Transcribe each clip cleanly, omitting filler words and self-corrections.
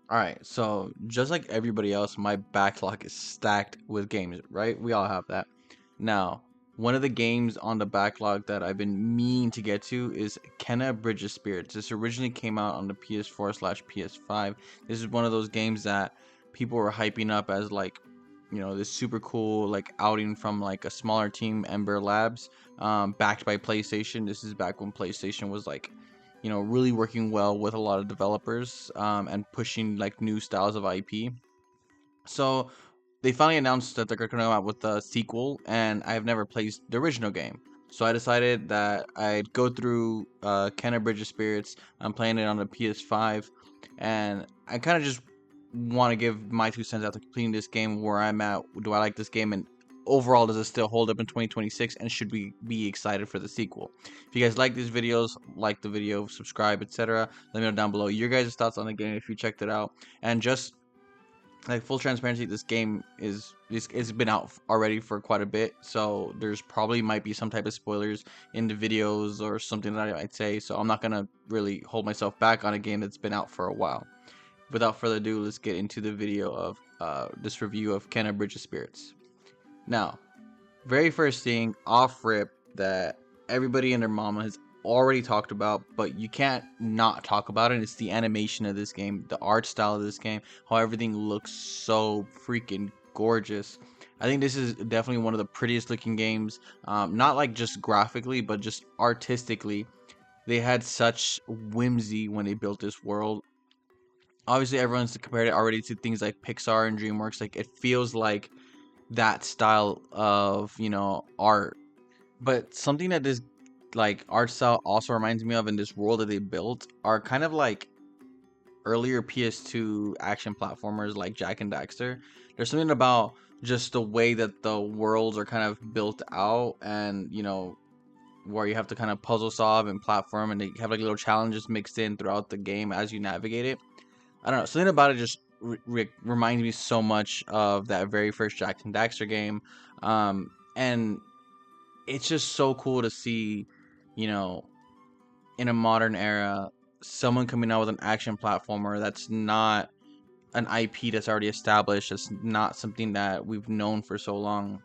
All right, so just like everybody else, my backlog is stacked with games, right? We all have that. Now, one of the games on the backlog that I've been meaning to get to is Kenna Bridge of Spirits. This originally came out on the PS4/PS5. This is one of those games that people were hyping up as like, this super cool like outing from like a smaller team, Ember Labs, backed by PlayStation. This is back when PlayStation was like really working well with a lot of developers and pushing like new styles of IP. So they finally announced that they're going to come out with a sequel, and I have never played the original game. So I decided that I'd go through Kenna Bridge of Spirits. I'm playing it on the PS5, and I kind of just want to give my 2 cents after completing this game where I'm at. Do I like this game, and overall does it still hold up in 2026, and should we be excited for the sequel? If you guys like these videos, like the video, subscribe, etc. Let me know down below your guys' thoughts on the game if you checked it out. And just like full transparency, this game it's been out already for quite a bit, so there's probably might be some type of spoilers in the videos or something that I might say, so I'm not gonna really hold myself back on a game that's been out for a while. Without further ado, let's get into the video of this review of Kenna Bridge of Spirits. Now, very first thing off rip that everybody and their mama has already talked about, but you can't not talk about it. It's the animation of this game, the art style of this game, how everything looks so freaking gorgeous. I think this is definitely one of the prettiest looking games, not like just graphically, but just artistically. They had such whimsy when they built this world. Obviously, everyone's compared it already to things like Pixar and DreamWorks. Like, it feels like that style of art. But something that this like art style also reminds me of in this world that they built are kind of like earlier PS2 action platformers like Jak and Daxter. There's something about just the way that the worlds are kind of built out, and where you have to kind of puzzle solve and platform, and they have like little challenges mixed in throughout the game as you navigate it. I don't know, something about it just reminds me so much of that very first Jak and Daxter game. And it's just so cool to see, you know, in a modern era, someone coming out with an action platformer that's not an IP that's already established. It's not something that we've known for so long,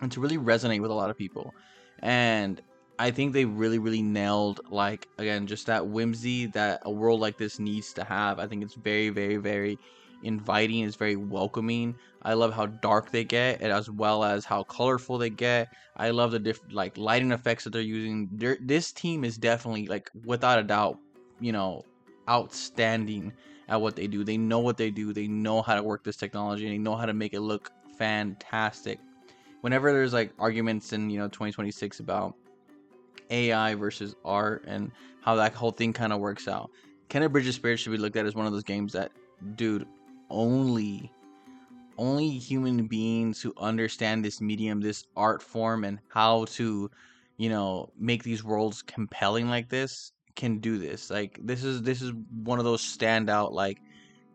and to really resonate with a lot of people. And I think they really, really nailed, like, again, just that whimsy that a world like this needs to have. I think it's very, very, very inviting. It's very welcoming. I love how dark they get, and as well as how colorful they get. I love the different like lighting effects that they're using. This team is definitely, like, without a doubt, you know, outstanding at what they do. They know what they do. They know how to work this technology, and they know how to make it look fantastic. Whenever there's like arguments in 2026 about AI versus art and how that whole thing kind of works out, Kenna Bridge of Spirits should be looked at as one of those games that, dude, only only human beings who understand this medium, this art form, and how to, make these worlds compelling like this can do this. Like, this is one of those standout, like,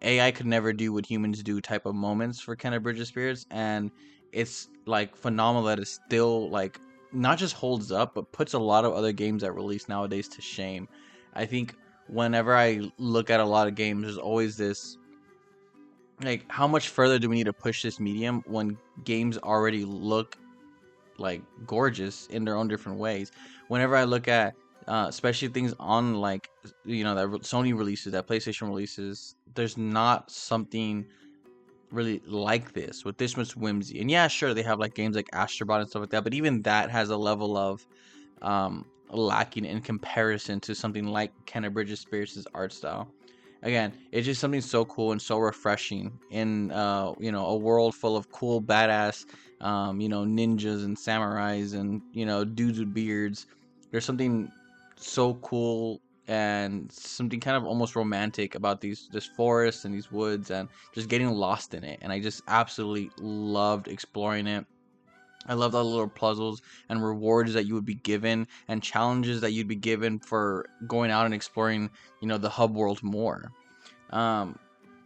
AI could never do what humans do type of moments for Kenna Bridge of Spirits, and it's like phenomenal that it still like not just holds up, but puts a lot of other games that release nowadays to shame. I think whenever I look at a lot of games, there's always this, like, how much further do we need to push this medium when games already look like gorgeous in their own different ways? Whenever I look at especially things on, like, that Sony releases, that PlayStation releases, there's not something really like this with this much whimsy. And yeah, sure, they have like games like Astrobot and stuff like that, but even that has a level of lacking in comparison to something like Kenna Bridges Spirits' art style. Again, it's just something so cool and so refreshing in a world full of cool, badass, ninjas and samurais and dudes with beards. There's something so cool and something kind of almost romantic about this forest and these woods and just getting lost in it. And I just absolutely loved exploring it. I loved all the little puzzles and rewards that you would be given and challenges that you'd be given for going out and exploring, the hub world more. Um,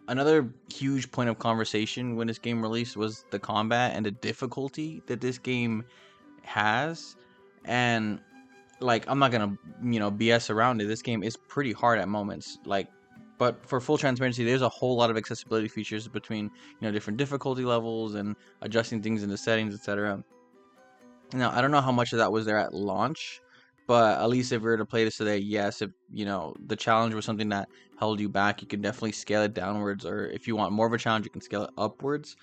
Another huge point of conversation when this game released was the combat and the difficulty that this game has. And, like, I'm not gonna BS around it. This game is pretty hard at moments. Like, But for full transparency, there's a whole lot of accessibility features between different difficulty levels and adjusting things in the settings, etc. Now, I don't know how much of that was there at launch, but at least if we were to play this today, yes, if the challenge was something that held you back, you can definitely scale it downwards, or if you want more of a challenge, you can scale it upwards.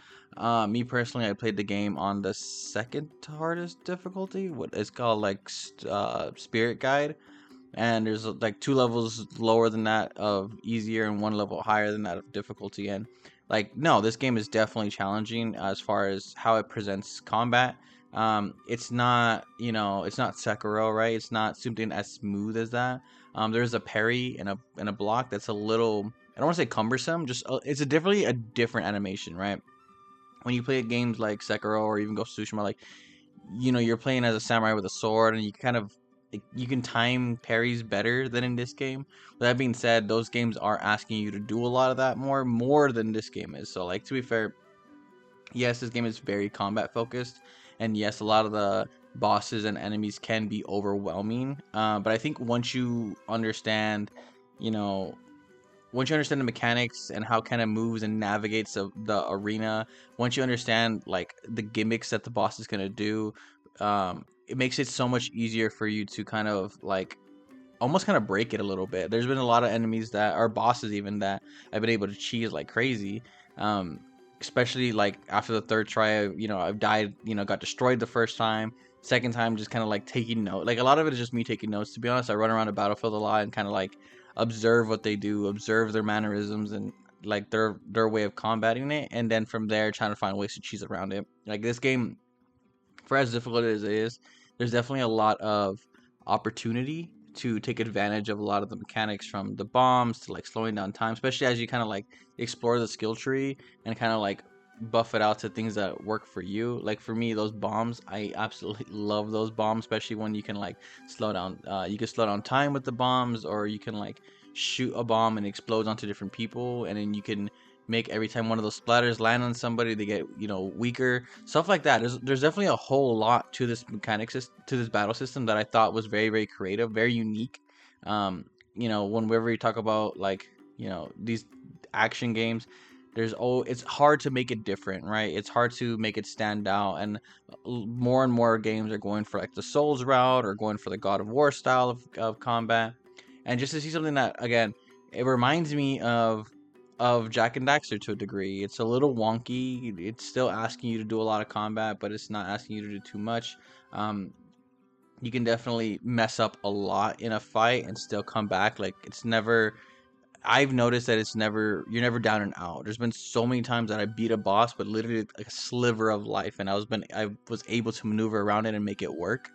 Me personally, I played the game on the second hardest difficulty. What it's called, like Spirit Guide, and there's like 2 levels lower than that of easier and 1 level higher than that of difficulty. And like, no, this game is definitely challenging as far as how it presents combat. It's not, it's not Sekiro, right? It's not something as smooth as that. There's a parry and a block that's a little, I don't want to say cumbersome, just it's a different animation, right? When you play games like Sekiro or even Ghost of Tsushima, like, you're playing as a samurai with a sword, and you kind of, you can time parries better than in this game. With that being said, those games are asking you to do a lot of that more than this game is. So, like, to be fair, yes, this game is very combat focused, and yes, a lot of the bosses and enemies can be overwhelming. But I think you know, once you understand the mechanics and how kind of moves and navigates the arena, once you understand like the gimmicks that the boss is gonna do, it makes it so much easier for you to kind of like almost kind of break it a little bit. There's been a lot of enemies that are bosses even that I've been able to cheese like crazy. Um, Especially like after the third try, I've died, got destroyed the first time. Second time, just kind of like taking note. Like a lot of it is just me taking notes. To be honest, I run around the battlefield a lot and kind of like observe what they do, observe their mannerisms and like their way of combating it, and then from there trying to find ways to cheese around it. Like this game, for as difficult as it is, there's definitely a lot of opportunity to take advantage of a lot of the mechanics from the bombs to like slowing down time, especially as you kind of like explore the skill tree and kind of like buff it out to things that work for you. Like for me, those bombs, I absolutely love those bombs, especially when you can like slow down. You can slow down time with the bombs, or you can like shoot a bomb and it explodes onto different people, and then you can make every time one of those splatters land on somebody, they get weaker, stuff like that. There's definitely a whole lot to this to this battle system that I thought was very very creative, very unique. Whenever you talk about like these action games, it's hard to make it different, right? It's hard to make it stand out, and more and more games are going for like the Souls route or going for the God of War style of combat. And just to see something that, again, it reminds me of Jack and Daxter to a degree. It's a little wonky. It's still asking you to do a lot of combat, but it's not asking you to do too much. Um, you can definitely mess up a lot in a fight and still come back. Like it's never. I've noticed that you're never down and out. There's been so many times that I beat a boss, but literally like a sliver of life, and I was able to maneuver around it and make it work.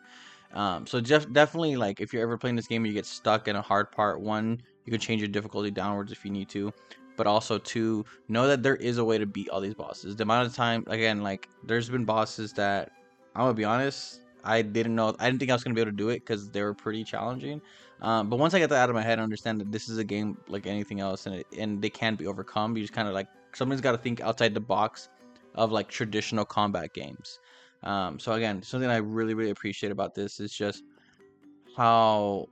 So definitely, like, if you're ever playing this game and you get stuck in a hard part, one, you can change your difficulty downwards if you need to, but also two, know that there is a way to beat all these bosses. The amount of time, again, like, there's been bosses that I'm gonna be honest, I didn't think I was gonna be able to do it because they were pretty challenging. But once I get that out of my head, I understand that this is a game like anything else, and they can be overcome. You just kind of like somebody's got to think outside the box of like traditional combat games. So again, something I really, really appreciate about this is just how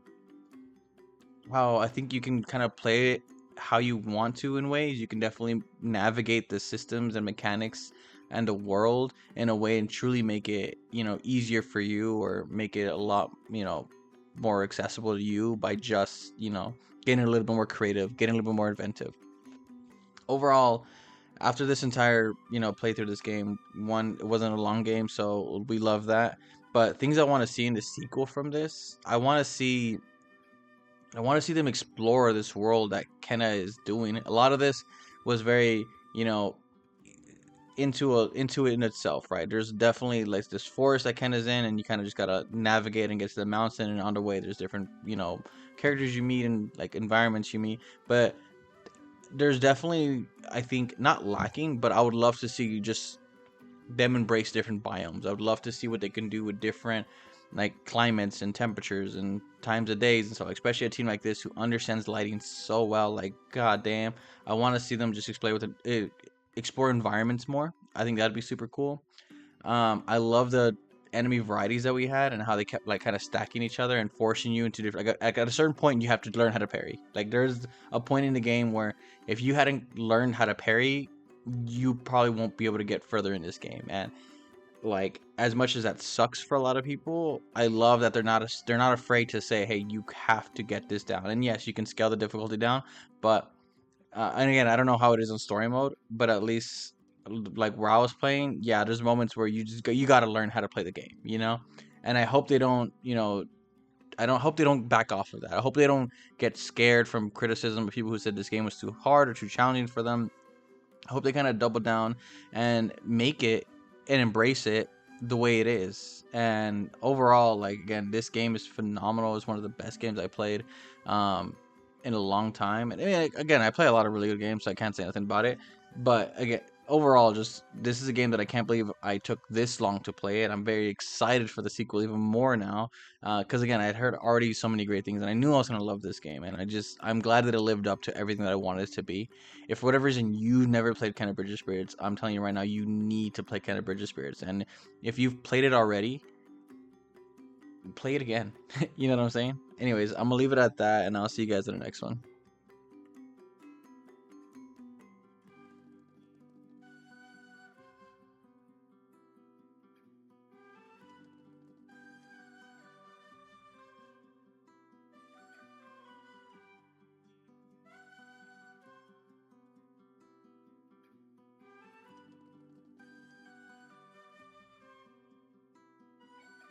I think you can kind of play it how you want to in ways. You can definitely navigate the systems and mechanics and the world in a way and truly make it, easier for you, or make it a lot, more accessible to you by just, getting a little bit more creative, getting a little bit more inventive. Overall, after this entire playthrough of this game, one, it wasn't a long game, so we love that. But things I want to see in the sequel from this, I want to see them explore this world that Kenna is doing. A lot of this was very into it in itself, right? There's definitely like this forest that Kenna's in, and you kind of just gotta navigate and get to the mountain, and on the way there's different characters you meet and like environments you meet. But there's definitely, I think, not lacking, but I would love to see just them embrace different biomes. I would love to see what they can do with different like climates and temperatures and times of days and stuff. Especially a team like this who understands lighting so well. Like, god damn, I want to see them just explore environments more. I think that'd be super cool. I love the enemy varieties that we had and how they kept like kind of stacking each other and forcing you into different. Like at a certain point, you have to learn how to parry. Like there's a point in the game where if you hadn't learned how to parry, you probably won't be able to get further in this game. And like as much as that sucks for a lot of people, I love that they're not afraid to say, hey, you have to get this down. And yes, you can scale the difficulty down, but and again, I don't know how it is in story mode, but at least like where I was playing, yeah, there's moments where you got to learn how to play the game, you know. And I hope they don't, I don't hope they don't back off of that. I hope they don't get scared from criticism of people who said this game was too hard or too challenging for them. I hope they kind of double down and make it and embrace it the way it is. And overall, like again, this game is phenomenal. It's one of the best games I played in a long time. And I mean, again, I play a lot of really good games, so I can't say nothing about it. But again, overall, just this is a game that I can't believe I took this long to play it. I'm very excited for the sequel even more now, because again, I'd heard already so many great things, and I knew I was gonna love this game. And I'm glad that it lived up to everything that I wanted it to be. If for whatever reason you've never played Kenna Bridge of Spirits, I'm telling you right now, you need to play Kenna Bridge of Spirits. And if you've played it already, play it again. You know what I'm saying? Anyways, I'm gonna leave it at that, and I'll see you guys in the next one.